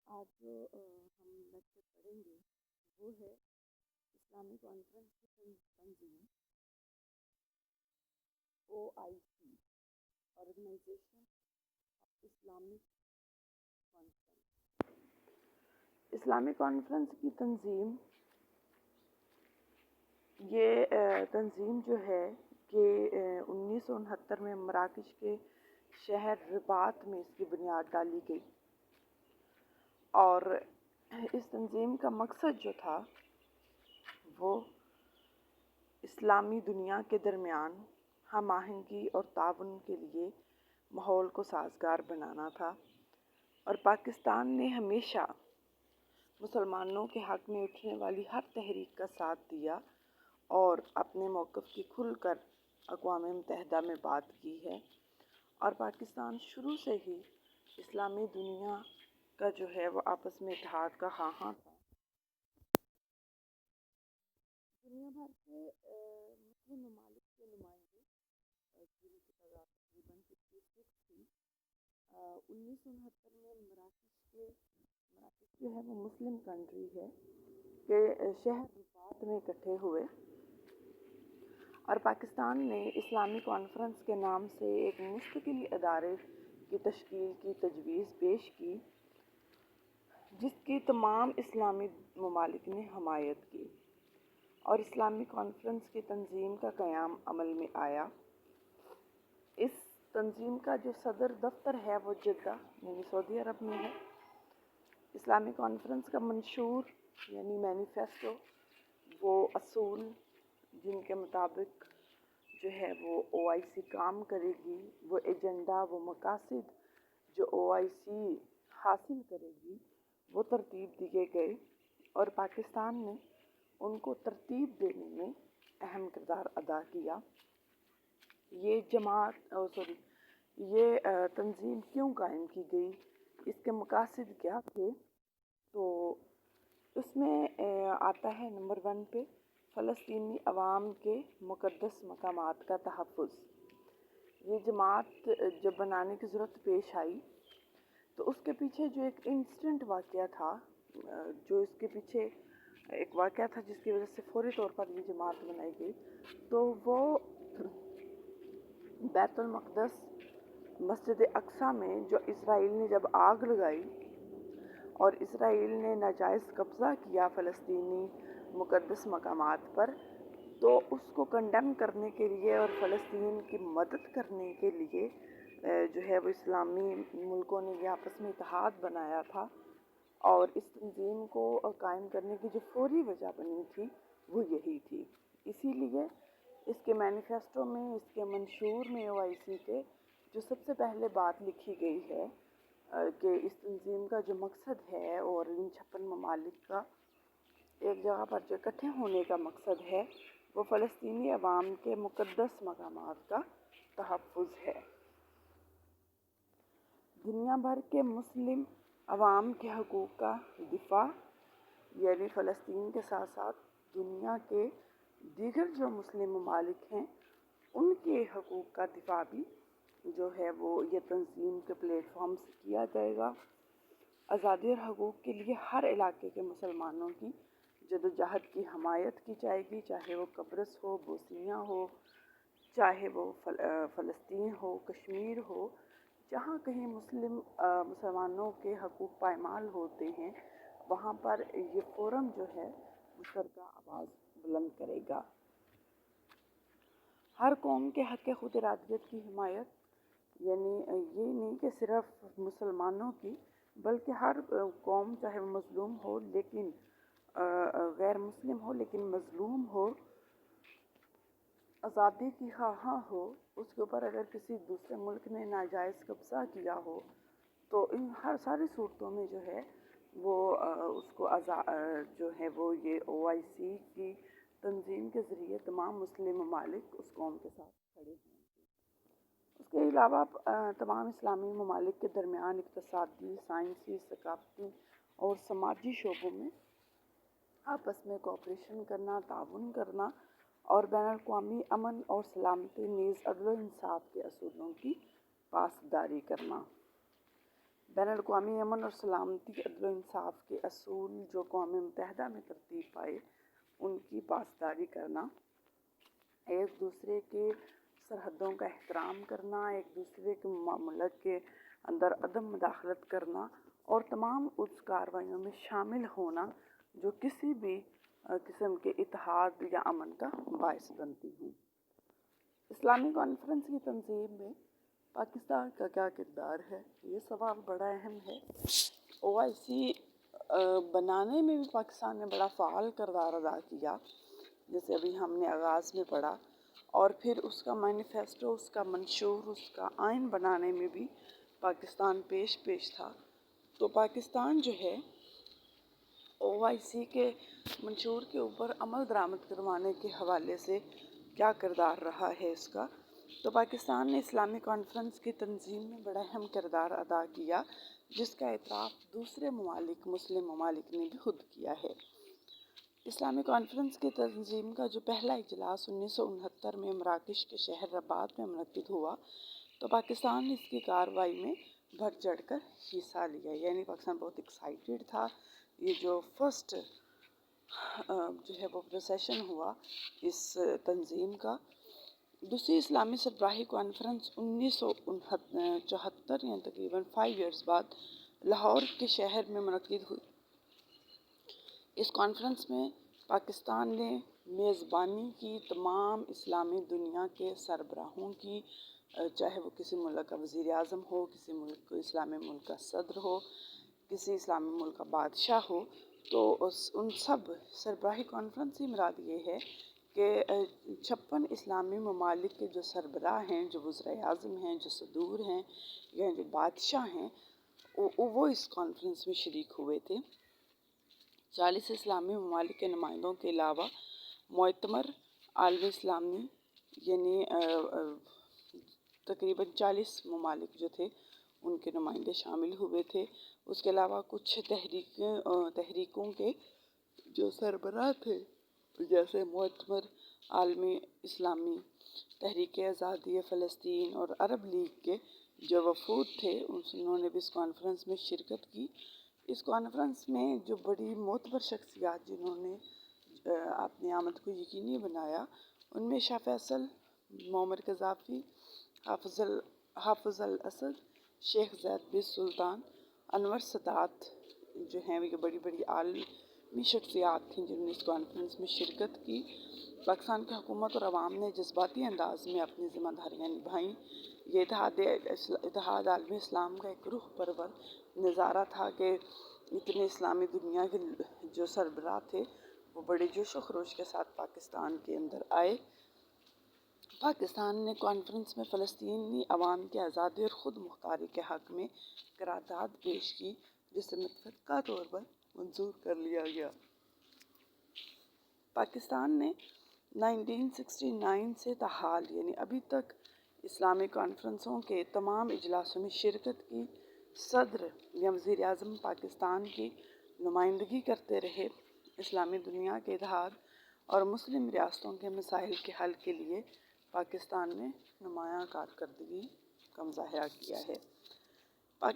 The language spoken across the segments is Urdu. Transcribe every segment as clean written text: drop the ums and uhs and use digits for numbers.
آج جو ہم لیکچر پڑھیں گے وہ ہے اسلامی کانفرنس کی تنظیم OIC آرگنائزیشن اسلامک کانفرنس۔ اسلامی کانفرنس کی تنظیم یہ تنظیم جو ہے کہ 1969 میں مراکش کے شہر رباط میں اس کی بنیاد ڈالی گئی، اور اس تنظیم کا مقصد جو تھا وہ اسلامی دنیا کے درمیان ہم آہنگی اور تعاون کے لیے ماحول کو سازگار بنانا تھا، اور پاکستان نے ہمیشہ مسلمانوں کے حق میں اٹھنے والی ہر تحریک کا ساتھ دیا اور اپنے موقف کی کھل کر اقوام متحدہ میں بات کی ہے، اور پاکستان شروع سے ہی اسلامی دنیا کا جو ہے وہ آپس میں اتحاد کا خواہاں تھا۔ دنیا بھر کے مسلم ممالک کے نمائندے جن کی تعداد تقریباً 56 تھی، 1969 میں مراکش جو ہے وہ مسلم کنٹری ہے کہ شہر رباط میں اکٹھے ہوئے، اور پاکستان نے اسلامی کانفرنس کے نام سے ایک مستقل ادارے کی تشکیل کی تجویز پیش کی، جس کی تمام اسلامی ممالک نے حمایت کی، اور اسلامی کانفرنس کی تنظیم کا قیام عمل میں آیا۔ اس تنظیم کا جو صدر دفتر ہے وہ جدہ یعنی سعودی عرب میں ہے۔ اسلامی کانفرنس کا منشور یعنی مینیفیسٹو، وہ اصول جن کے مطابق جو ہے وہ OIC کام کرے گی، وہ ایجنڈا، وہ مقاصد جو OIC حاصل کرے گی، وہ ترتیب دیے گئے، اور پاکستان نے ان کو ترتیب دینے میں اہم کردار ادا کیا۔ یہ تنظیم کیوں قائم کی گئی، اس کے مقاصد کیا تھے، تو اس میں آتا ہے نمبر 1 پہ فلسطینی عوام کے مقدس مقامات کا تحفظ۔ یہ جماعت جب بنانے کی ضرورت پیش آئی تو اس کے پیچھے جو ایک انسٹنٹ واقعہ تھا، جو اس کے پیچھے ایک واقعہ تھا جس کی وجہ سے فوری طور پر یہ جماعت بنائی گئی، تو وہ بیت المقدس مسجد اقصیٰ میں جو اسرائیل نے جب آگ لگائی اور اسرائیل نے ناجائز قبضہ کیا فلسطینی مقدس مقامات پر، تو اس کو کنڈیم کرنے کے لیے اور فلسطین کی مدد کرنے کے لیے جو ہے وہ اسلامی ملکوں نے یہ آپس میں اتحاد بنایا تھا، اور اس تنظیم کو قائم کرنے کی جو فوری وجہ بنی تھی وہ یہی تھی۔ اسی لیے اس کے مینیفیسٹو میں، اس کے منشور میں OIC کے جو سب سے پہلے بات لکھی گئی ہے کہ اس تنظیم کا جو مقصد ہے اور ان 56 ممالک کا ایک جگہ پر جو اکٹھے ہونے کا مقصد ہے، وہ فلسطینی عوام کے مقدس مقامات کا تحفظ ہے۔ دنیا بھر کے مسلم عوام کے حقوق کا دفاع، یعنی فلسطین کے ساتھ ساتھ دنیا کے دیگر جو مسلم ممالک ہیں ان کے حقوق کا دفاع بھی جو ہے وہ یہ تنظیم کے پلیٹ فارم سے کیا جائے گا۔ آزادی اور حقوق کے لیے ہر علاقے کے مسلمانوں کی جدوجہد کی حمایت کی جائے گی، چاہے وہ قبرص ہو، بوسنیا ہو، چاہے وہ فلسطین ہو، کشمیر ہو، جہاں کہیں مسلمانوں کے حقوق پائمال ہوتے ہیں وہاں پر یہ فورم جو ہے مشترکہ آواز بلند کرے گا۔ ہر قوم کے حق خود ارادیت کی حمایت، یعنی یہ نہیں کہ صرف مسلمانوں کی، بلکہ ہر قوم چاہے وہ مظلوم ہو لیکن غیر مسلم ہو لیکن مظلوم ہو، آزادی کی خواہاں ہو، اس کے اوپر اگر کسی دوسرے ملک نے ناجائز قبضہ کیا ہو تو ان ہر ساری صورتوں میں جو ہے وہ اس کو جو ہے وہ یہ OIC کی تنظیم کے ذریعے تمام مسلم ممالک اس قوم کے ساتھ کھڑے ہیں۔ اس کے علاوہ تمام اسلامی ممالک کے درمیان اقتصادی، سائنسی، ثقافتی اور سماجی شعبوں میں آپس میں کوآپریشن کرنا، تعاون کرنا، اور بین الاقوامی امن اور سلامتی نیز عدل و انصاف کے اصولوں کی پاسداری کرنا۔ بین الاقوامی امن اور سلامتی، عدل و انصاف کے اصول جو اقوام متحدہ میں ترتیب پائے ان کی پاسداری کرنا، ایک دوسرے کے سرحدوں کا احترام کرنا، ایک دوسرے کے ملک کے اندر عدم مداخلت کرنا اور تمام اس کارروائیوں میں شامل ہونا جو کسی بھی قسم کے اتحاد یا امن کا باعث بنتی ہوں۔ اسلامی کانفرنس کی تنظیم میں پاکستان کا کیا کردار ہے؟ یہ سوال بڑا اہم ہے۔ او آئی سی بنانے میں بھی پاکستان نے بڑا فعال کردار ادا کیا، جیسے ابھی ہم نے آغاز میں پڑھا، اور پھر اس کا مینیفیسٹو، اس کا منشور، اس کا آئین بنانے میں بھی پاکستان پیش تھا۔ تو پاکستان جو ہے او آئی سی کے منشور کے اوپر عمل درآمد کروانے کے حوالے سے کیا کردار رہا ہے اس کا؟ تو پاکستان نے اسلامی کانفرنس کی تنظیم میں بڑا اہم کردار ادا کیا، جس کا اعتراف دوسرے ممالک، مسلم ممالک نے بھی خود کیا ہے۔ اسلامی کانفرنس کی تنظیم کا جو پہلا اجلاس 1969 میں مراکش کے شہر رباط میں منعقد ہوا، تو پاکستان نے اس کی کارروائی میں بڑھ چڑھ کر حصہ لیا، یعنی پاکستان بہت ایکسائٹیڈ تھا۔ یہ جو فرسٹ جو ہے وہ پروسیشن ہوا اس تنظیم کا۔ دوسری اسلامی سربراہی کانفرنس 1974 یعنی تقریباً 5 ایئرز بعد لاہور کے شہر میں منعقد ہوئی۔ اس کانفرنس میں پاکستان نے میزبانی کی تمام اسلامی دنیا کے سربراہوں کی، چاہے وہ کسی ملک کا وزیر اعظم ہو، کسی ملک کو اسلامی ملک کا صدر ہو، کسی اسلامی ملک کا بادشاہ ہو، تو ان سب سربراہی کانفرنس سے مراد یہ ہے کہ 56 اسلامی ممالک کے جو سربراہ ہیں، جو وزراء اعظم ہیں، جو صدور ہیں یا جو بادشاہ ہیں، وہ اس کانفرنس میں شریک ہوئے تھے۔ 40 اسلامی ممالک کے نمائندوں کے علاوہ معتمر عالم اسلامی یعنی تقریباً 40 ممالک جو تھے ان کے نمائندے شامل ہوئے تھے۔ اس کے علاوہ کچھ تحریکوں کے جو سربراہ تھے، جیسے معتمر عالم اسلامی، تحریک آزادی فلسطین اور عرب لیگ کے جو وفود تھے، انہوں نے بھی اس کانفرنس میں شرکت کی۔ اس کانفرنس میں جو بڑی معتبر شخصیات جنہوں نے اپنی آمد کو یقینی بنایا، ان میں شاہ فیصل، معمر قذافی، حافظ الاسد، شیخ زاید بن سلطان، انور سادات جو ہیں، یہ بڑی بڑی عالمی شخصیات تھیں جنہوں نے اس کانفرنس میں شرکت کی۔ پاکستان کی حکومت اور عوام نے جذباتی انداز میں اپنی ذمہ داریاں نبھائیں۔ یہ اتحاد عالم اسلام کا ایک روح پرور نظارہ تھا کہ اتنے اسلامی دنیا کے جو سربراہ تھے وہ بڑے جوش و خروش کے ساتھ پاکستان کے اندر آئے۔ پاکستان نے کانفرنس میں فلسطینی عوام کی آزادی اور خود مختاری کے حق میں قرارداد پیش کی، جسے متفقہ طور پر منظور کر لیا گیا۔ پاکستان نے 1969 سے تاحال یعنی ابھی تک اسلامی کانفرنسوں کے تمام اجلاسوں میں شرکت کی۔ صدر یا وزیر اعظم پاکستان کی نمائندگی کرتے رہے۔ اسلامی دنیا کے اتحاد اور مسلم ریاستوں کے مسائل کے حل کے لیے پاکستان نے نمایاں کارکردگی کا مظاہرہ کیا ہے۔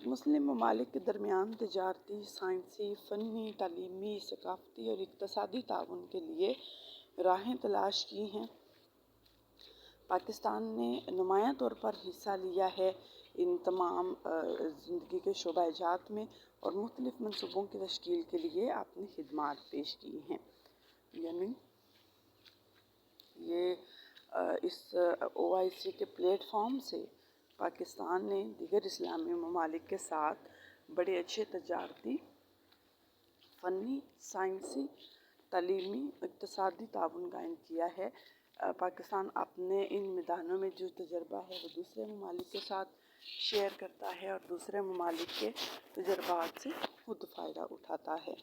مسلم ممالک کے درمیان تجارتی، سائنسی، فنی، تعلیمی، ثقافتی اور اقتصادی تعاون کے لیے راہیں تلاش کی ہیں۔ پاکستان نے نمایاں طور پر حصہ لیا ہے ان تمام زندگی کے شعبہ جات میں اور مختلف منصوبوں کی تشکیل کے لیے اپنی خدمات پیش کی ہیں۔ یعنی یہ اس او آئی سی کے پلیٹ فارم سے پاکستان نے دیگر اسلامی ممالک کے ساتھ بڑے اچھے تجارتی، فنی، سائنسی، تعلیمی، اقتصادی تعاون قائم کیا ہے۔ پاکستان اپنے ان میدانوں میں جو تجربہ ہے وہ دوسرے ممالک کے ساتھ شیئر کرتا ہے اور دوسرے ممالک کے تجربات سے خود فائدہ اٹھاتا ہے۔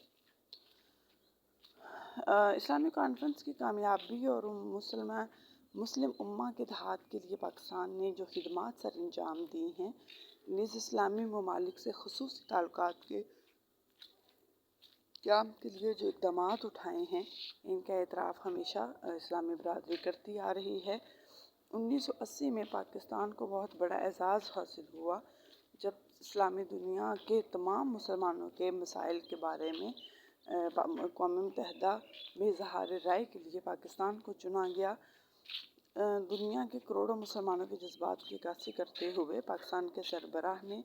اسلامی کانفرنس کی کامیابی اور مسلم امہ کے اتحاد کے لیے پاکستان نے جو خدمات سر انجام دی ہیں، نیز اسلامی ممالک سے خصوصی تعلقات کے قیام کے لیے جو اقدامات اٹھائے ہیں، ان کا اعتراف ہمیشہ اسلامی برادری کرتی آ رہی ہے۔ 1980 میں پاکستان کو بہت بڑا اعزاز حاصل ہوا جب اسلامی دنیا کے تمام مسلمانوں کے مسائل کے بارے میں اقوام متحدہ میں اظہار رائے کے لیے پاکستان کو چنا گیا، دنیا کے کروڑوں مسلمانوں کے جذبات کی عکاسی کرتے ہوئے پاکستان کے سربراہ نے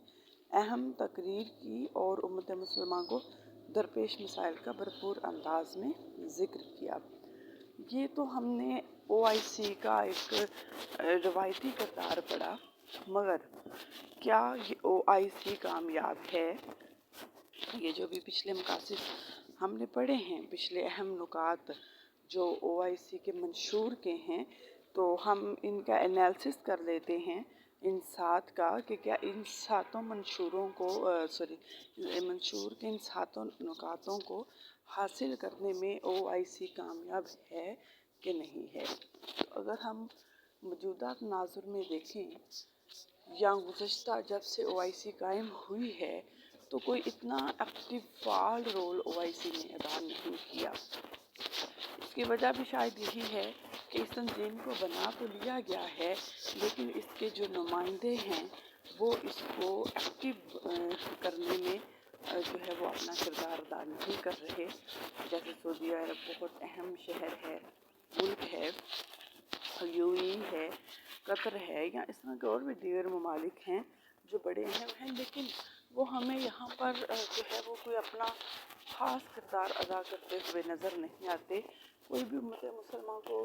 اہم تقریر کی اور امت مسلمہ کو درپیش مسائل کا بھرپور انداز میں ذکر کیا۔ یہ تو ہم نے OIC کا ایک روایتی کردار پڑھا، مگر کیا یہ OIC کامیاب ہے؟ یہ جو بھی پچھلے مقاصد ہم نے پڑھے ہیں، پچھلے اہم نکات جو OIC کے منشور کے ہیں، تو ہم ان کا انالیسس کر لیتے ہیں ان 7 کا کہ کیا ان 7 منشوروں کو منشور کے ان 7 نکاتوں کو حاصل کرنے میں OIC کامیاب ہے کہ نہیں ہے۔ تو اگر ہم موجودہ تناظر میں دیکھیں یا گزشتہ جب سے OIC قائم ہوئی ہے، تو کوئی اتنا ایکٹیو فعال رول OIC نے ادا نہیں کیا۔ اس کی وجہ بھی شاید یہی ہے کہ اس تنظیم کو بنا تو لیا گیا ہے، لیکن اس کے جو نمائندے ہیں وہ اس کو ایکٹیو کرنے میں جو ہے وہ اپنا کردار ادا نہیں کر رہے۔ جیسے سعودی عرب بہت اہم شہر ہے، ملک ہے، UAE ہے، قطر ہے، یا اس طرح کے اور بھی دیگر ممالک ہیں جو بڑے اہم ہیں، لیکن وہ ہمیں یہاں پر جو ہے وہ کوئی اپنا خاص کردار ادا کرتے ہوئے نظر نہیں آتے۔ کوئی بھی امت مسلمہ کو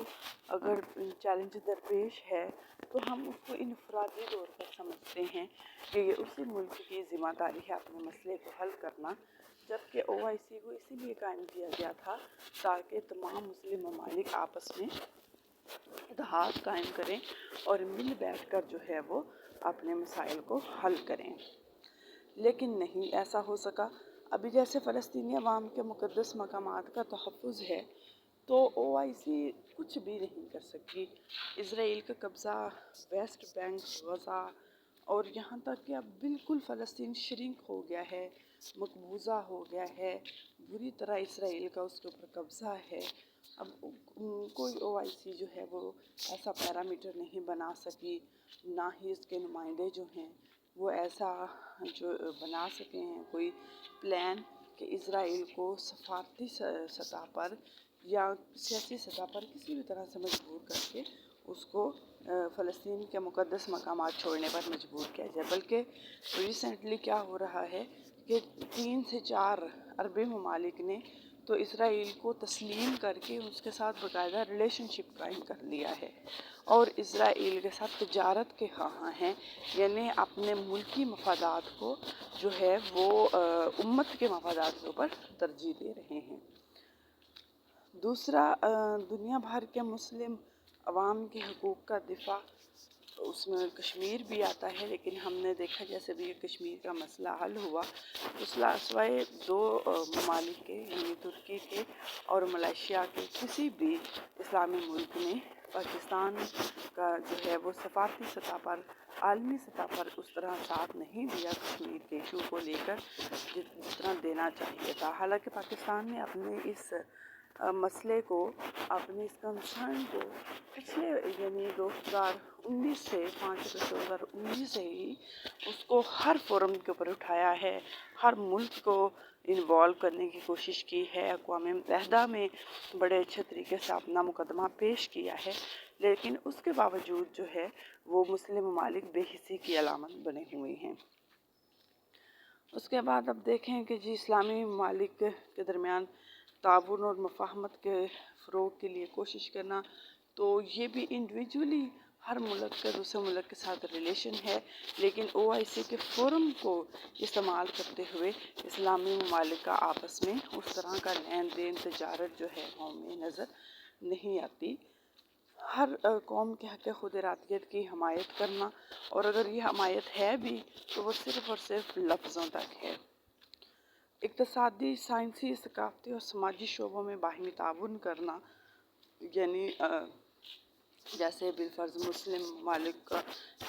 اگر چیلنج درپیش ہے تو ہم اس کو انفرادی طور پر سمجھتے ہیں کہ یہ اسی ملک کی ذمہ داری ہے اپنے مسئلے کو حل کرنا، جبکہ OIC کو اسی لیے قائم کیا گیا تھا تاکہ تمام مسلم ممالک آپس میں اتحاد قائم کریں اور مل بیٹھ کر جو ہے وہ اپنے مسائل کو حل کریں۔ لیکن نہیں ایسا ہو سکا۔ ابھی جیسے فلسطینی عوام کے مقدس مقامات کا تحفظ ہے، تو OIC کچھ بھی نہیں کر سکی۔ اسرائیل کا قبضہ ویسٹ بینک، غزہ، اور یہاں تک کہ اب بالکل فلسطین شرنک ہو گیا ہے، مقبوضہ ہو گیا ہے، بری طرح اسرائیل کا اس کے اوپر قبضہ ہے۔ اب کوئی OIC جو ہے وہ ایسا پیرامیٹر نہیں بنا سکی، نہ ہی اس کے نمائندے جو ہیں وہ ایسا جو بنا سکے ہیں کوئی پلان کہ اسرائیل کو سفارتی سطح پر یا سیاسی سطح پر کسی بھی طرح سے مجبور کر کے اس کو فلسطین کے مقدس مقامات چھوڑنے پر مجبور کیا جائے۔ بلکہ ریسنٹلی کیا ہو رہا ہے کہ 3 سے 4 عربی ممالک نے تو اسرائیل کو تسلیم کر کے اس کے ساتھ باقاعدہ ریلیشن شپ قائم کر لیا ہے اور اسرائیل کے ساتھ تجارت کے خواہاں ہیں، یعنی اپنے ملکی مفادات کو جو ہے وہ امت کے مفادات کے اوپر ترجیح دے رہے ہیں۔ دوسرا، دنیا بھر کے مسلم عوام کے حقوق کا دفاع، اس میں کشمیر بھی آتا ہے، لیکن ہم نے دیکھا جیسے بھی کشمیر کا مسئلہ حل ہوا، سوائے 2 ممالک کے یعنی ترکی کے اور ملائیشیا کے کسی بھی اسلامی ملک نے پاکستان کا جو ہے وہ سفارتی سطح پر، عالمی سطح پر اس طرح ساتھ نہیں دیا کشمیر کے ایشو کو لے کر جس طرح دینا چاہیے تھا۔ حالانکہ پاکستان نے اپنے اس مسئلے کو، اپنے اس کنسرن کو پچھلے یعنی 2019 سے 5 اگست 2019 سے ہی اس کو ہر فورم کے اوپر اٹھایا ہے، ہر ملک کو انوالو کرنے کی کوشش کی ہے، اقوام متحدہ میں بڑے اچھے طریقے سے اپنا مقدمہ پیش کیا ہے، لیکن اس کے باوجود جو ہے وہ مسلم ممالک بے حسی کی علامت بنے ہوئے ہیں۔ اس کے بعد اب دیکھیں کہ جی اسلامی ممالک کے درمیان تعاون اور مفاہمت کے فروغ کے لیے کوشش کرنا، تو یہ بھی انڈیویجولی ہر ملک کا دوسرے ملک کے ساتھ ریلیشن ہے، لیکن OIC کے فورم کو استعمال کرتے ہوئے اسلامی ممالک کا آپس میں اس طرح کا لین دین تجارت جو ہے ہمیں نظر نہیں آتی۔ ہر قوم کے حق خود ارادیت کی حمایت کرنا، اور اگر یہ حمایت ہے بھی تو وہ صرف اور صرف لفظوں تک ہے۔ اقتصادی، سائنسی، ثقافتی اور سماجی شعبوں میں باہمی تعاون کرنا، یعنی جیسے بالفرض مسلم ممالک کا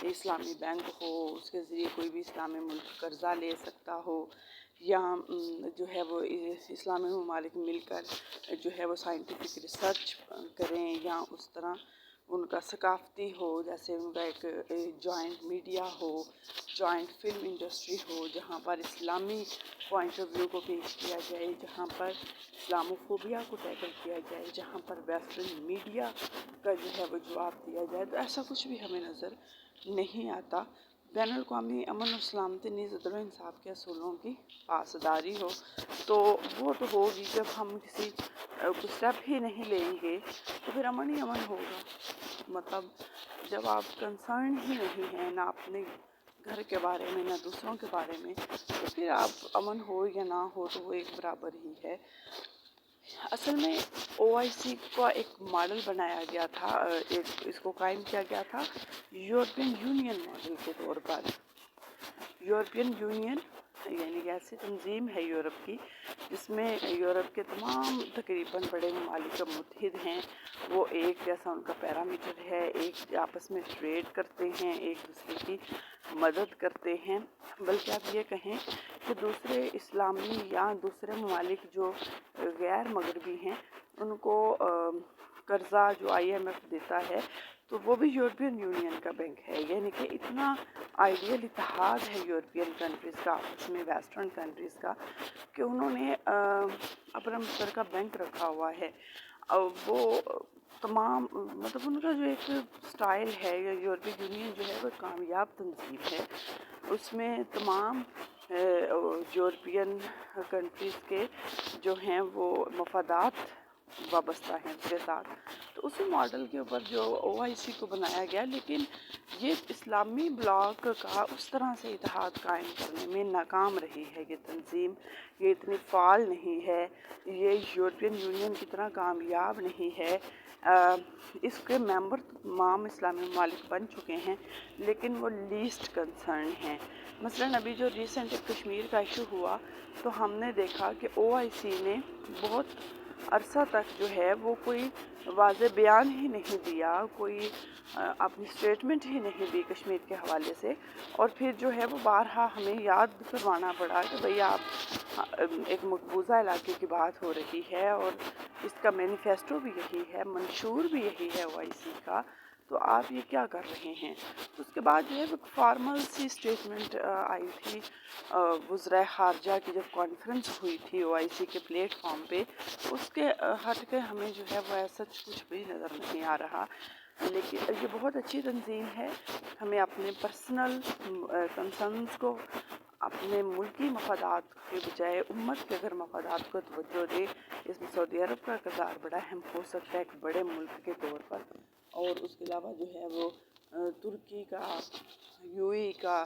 اسلامی بینک ہو، اس کے ذریعے کوئی بھی اسلامی ملک قرضہ لے سکتا ہو، یا جو ہے وہ اسلامی ممالک مل کر جو ہے وہ سائنٹیفک ریسرچ کریں، یا اس طرح ان کا ثقافتی ہو، جیسے ان کا ایک جوائنٹ میڈیا ہو، جوائنٹ فلم انڈسٹری ہو جہاں پر اسلامی پوائنٹ آف ویو کو پیش کیا جائے، جہاں پر اسلاموفوبیا کو ٹیکل کیا جائے، جہاں پر ویسٹرن میڈیا کا جو ہے وہ جواب دیا جائے، تو ایسا کچھ بھی ہمیں نظر نہیں آتا۔ بین الاقوامی امن و سلامتی نیز عدل و انصاف کے اصولوں کی پاسداری ہو، تو وہ تو ہوگی جب ہم کسی کچھ اسٹیپ ہی نہیں لیں گے تو پھر امن ہی امن ہوگا۔ مطلب جب آپ کنسرن ہی نہیں ہیں نہ اپنے گھر کے بارے میں نہ دوسروں کے بارے میں، تو پھر آپ امن ہو یا نہ ہو تو وہ ایک برابر ہی ہے۔ اصل میں OIC کا ایک ماڈل بنایا گیا تھا، اس کو قائم کیا گیا تھا یورپین یونین ماڈل کے طور پر۔ یورپین یونین یعنی کہ ایسی تنظیم ہے یورپ کی جس میں یورپ کے تمام تقریباً بڑے ممالک متحد ہیں، وہ ایک جیسا ان کا پیرامیٹر ہے، ایک آپس میں ٹریڈ کرتے ہیں، ایک دوسرے کی مدد کرتے ہیں، بلکہ آپ یہ کہیں کہ دوسرے اسلامی یا دوسرے ممالک جو غیر مغربی ہیں ان کو قرضہ جو IMF دیتا ہے تو وہ بھی یورپین یونین کا بینک ہے۔ یعنی کہ اتنا آئیڈیل اتحاد ہے یورپین کنٹریز کا آپس میں، ویسٹرن کنٹریز کا، کہ انہوں نے اپنا مشترکہ بینک رکھا ہوا ہے۔ وہ تمام مطلب ان کا جو ایک سٹائل ہے، یورپین یونین جو ہے وہ کامیاب تنظیم ہے، اس میں تمام یورپین کنٹریز کے جو ہیں وہ مفادات وابستہ ہیں اس کے ساتھ، تو اسی ماڈل کے اوپر جو OIC کو بنایا گیا، لیکن یہ اسلامی بلاک کا اس طرح سے اتحاد قائم کرنے میں ناکام رہی ہے یہ تنظیم، یہ اتنی فعال نہیں ہے، یہ یورپین یونین کی طرح کامیاب نہیں ہے۔ اس کے ممبر تمام اسلامی ممالک بن چکے ہیں لیکن وہ لیسٹ کنسرن ہیں۔ مثلاً ابھی جو ریسنٹ کشمیر کا ایشو ہوا تو ہم نے دیکھا کہ OIC نے بہت عرصہ تک جو ہے وہ کوئی واضح بیان ہی نہیں دیا، کوئی اپنی اسٹیٹمنٹ ہی نہیں دی کشمیر کے حوالے سے، اور پھر جو ہے وہ بارہا ہمیں یاد کروانا پڑا کہ بھئی آپ ایک مقبوضہ علاقے کی بات ہو رہی ہے اور اس کا مینیفیسٹو بھی یہی ہے، منشور بھی یہی ہے OIC کا، تو آپ یہ کیا کر رہے ہیں؟ اس کے بعد جو ہے وہ فارمل سی اسٹیٹمنٹ آئی تھی وزرائے خارجہ کی جب کانفرنس ہوئی تھی OIC کے پلیٹ فارم پہ، اس کے ہٹ کے ہمیں جو ہے وہ ایسا کچھ بھی نظر نہیں آ رہا۔ لیکن یہ بہت اچھی تنظیم ہے، ہمیں اپنے پرسنل کنسرنز کو، اپنے ملکی مفادات کے بجائے امت کے اگر مفادات کو توجہ دے، اس میں سعودی عرب کا کردار بڑا اہم ہو سکتا ہے ایک بڑے ملک کے طور پر، اور اس کے علاوہ جو ہے وہ ترکی کا، UAE کا،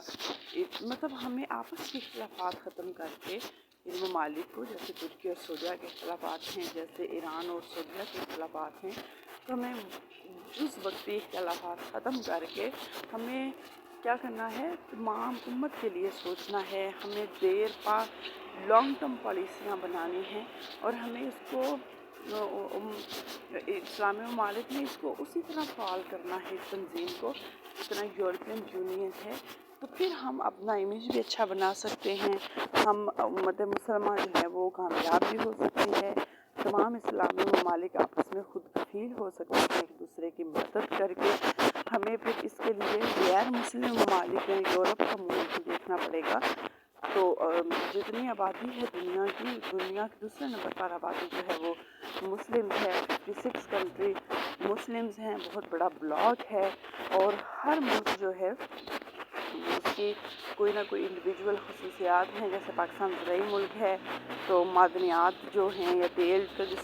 مطلب ہمیں آپس کے اختلافات ختم کر کے ان ممالک کو، جیسے ترکی اور سعودیہ کے اختلافات ہیں، جیسے ایران اور سعودیہ کے اختلافات ہیں، تو ہمیں جز وقتی اختلافات ختم کر کے ہمیں کیا کرنا ہے، تمام امت کے لیے سوچنا ہے، ہمیں دیر پا لانگ ٹرم پالیسیاں بنانی ہیں، اور ہمیں اس کو اسلامی ممالک میں اس کو اسی طرح فعال کرنا ہے اس تنظیم کو جتنا یورپین یونین ہے، تو پھر ہم اپنا امیج بھی اچھا بنا سکتے ہیں، ہم امت مسلمہ جو ہے وہ کامیاب بھی ہو سکتی ہے، تمام اسلامی ممالک آپس میں خود کفیل ہو سکتے ہیں ایک دوسرے کی مدد کر کے۔ ہمیں پھر اس کے لیے غیر مسلم ممالک میں یورپ کا ملک دیکھنا پڑے گا، تو جتنی آبادی ہے دنیا کی دوسرے نمبر پر آبادی جو ہے وہ مسلم ہے، 56 کنٹری مسلمز ہیں، بہت بڑا بلاک ہے، اور ہر ملک جو ہے اس کی کوئی نہ کوئی انڈیویجول خصوصیات ہیں، جیسے پاکستان زرعی ملک ہے تو معدنیات جو ہیں یا تیل کا جو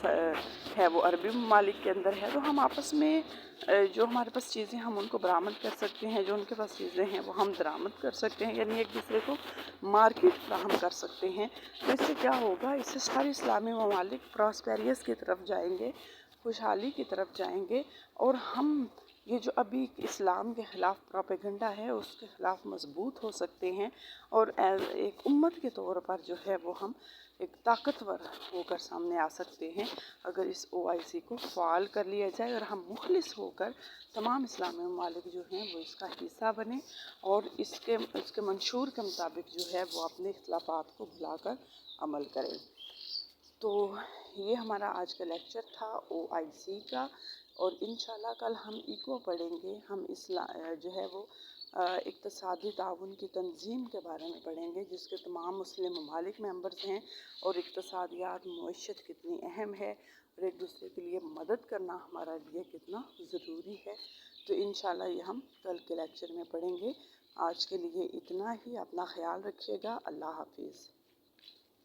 ہے وہ عربی ممالک کے اندر ہے، تو ہم آپس میں جو ہمارے پاس چیزیں ہم ان کو برآمد کر سکتے ہیں، جو ان کے پاس چیزیں ہیں وہ ہم درآمد کر سکتے ہیں، یعنی ایک دوسرے کو مارکیٹ فراہم کر سکتے ہیں۔ تو اس سے کیا ہوگا، اس سے سارے اسلامی ممالک پراسپیریس کی طرف جائیں گے، خوشحالی کی طرف جائیں گے، اور ہم یہ جو ابھی اسلام کے خلاف پروپیگنڈا ہے اس کے خلاف مضبوط ہو سکتے ہیں، اور ایک امت کے طور پر جو ہے وہ ہم ایک طاقتور ہو کر سامنے آ سکتے ہیں اگر اس OIC کو فعال کر لیا جائے، اور ہم مخلص ہو کر تمام اسلامی ممالک جو ہیں وہ اس کا حصہ بنیں، اور اس کے منشور کے مطابق جو ہے وہ اپنے اختلافات کو بھلا کر عمل کریں۔ تو یہ ہمارا آج کا لیکچر تھا OIC کا، اور انشاءاللہ کل ہم ایکو پڑھیں گے، ہم جو ہے وہ اقتصادی تعاون کی تنظیم کے بارے میں پڑھیں گے، جس کے تمام مسلم ممالک ممبرز ہیں، اور اقتصادیات معیشت کتنی اہم ہے اور ایک دوسرے کے لیے مدد کرنا ہمارا لیے کتنا ضروری ہے۔ تو انشاءاللہ یہ ہم کل کے لیکچر میں پڑھیں گے۔ آج کے لیے اتنا ہی، اپنا خیال رکھیے گا۔ اللہ حافظ۔